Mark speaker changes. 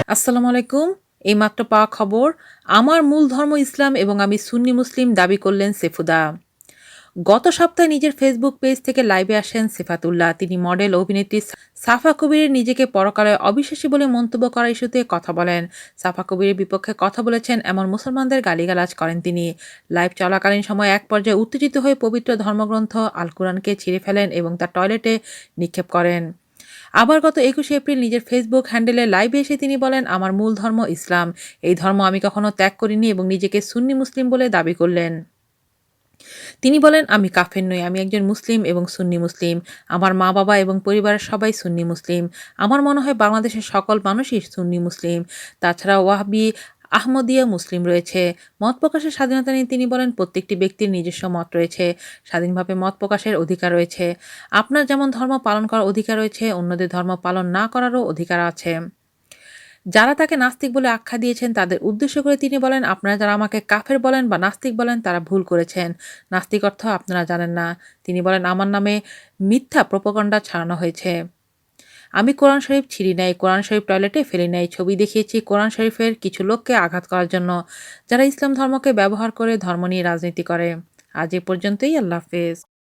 Speaker 1: আসসালামু আলাইকুম। এইমাত্র পাওয়া খবর, আমার মূল ধর্ম ইসলাম এবং আমি সুন্নি মুসলিম দাবি করলেন সেফুদা। গত সপ্তাহে নিজের ফেসবুক পেজ থেকে লাইভে আসেন সেফাতুল্লাহ। তিনি মডেল অভিনেত্রী সাফা কবিরের নিজেকে পরকালে অবিশ্বাসী বলে মন্তব্য করা ইস্যুতে কথা বলেন। সাফা কবিরের বিপক্ষে কথা বলেছেন এমন মুসলমানদের গালিগালাজ করেন তিনি। লাইভ চলাকালীন সময় এক পর্যায়ে উত্তেজিত হয়ে পবিত্র ধর্মগ্রন্থ আল কুরআনকে ছিঁড়ে ফেলেন এবং তা টয়লেটে নিক্ষেপ করেন। আবার গত ২১শে এপ্রিল নিজের ফেসবুক হ্যান্ডেলে লাইভে এসে তিনি বলেন, আমার মূল ধর্ম ইসলাম। এই ধর্ম আমি কখনো ত্যাগ করিনি এবং নিজেকে সুন্নি মুসলিম বলে দাবি করলেন। তিনি বলেন, আমি কাফের নই, আমি একজন মুসলিম এবং সুন্নি মুসলিম। আমার মা-বাবা এবং পরিবারের সবাই সুন্নি মুসলিম। আমার মনে হয় বাংলাদেশের সকল মানুষই সুন্নি মুসলিম। তাছাড়া ওয়াহাবি, আহমদিয়া মুসলিম রয়েছে। মত প্রকাশের স্বাধীনতা নিয়ে তিনি বলেন, প্রত্যেকটি ব্যক্তির নিজস্ব মত রয়েছে। স্বাধীনভাবে মত প্রকাশের অধিকার রয়েছে। আপনার যেমন ধর্ম পালন করার অধিকার রয়েছে, অন্যদের ধর্ম পালন না করারও অধিকার আছে। যারা তাকে নাস্তিক বলে আখ্যা দিয়েছেন তাদের উদ্দেশ্য করে তিনি বলেন, আপনারা যারা আমাকে কাফের বলেন বা নাস্তিক বলেন তারা ভুল করেছেন। নাস্তিক অর্থ আপনারা জানেন না। তিনি বলেন, আমার নামে মিথ্যা প্রোপাগান্ডা ছড়ানো হয়েছে। আমি কোরআন শরীফ ছিঁড়ি নাই, কোরআন শরীফ টয়লেটে ফেলি নাই। ছবি দেখিয়েছি কোরআন শরীফের কিছু লোককে আঘাত করার জন্য, যারা ইসলাম ধর্মকে ব্যবহার করে ধর্ম নিয়ে রাজনীতি করে। আজ এ পর্যন্তই। আল্লাহ হাফেজ।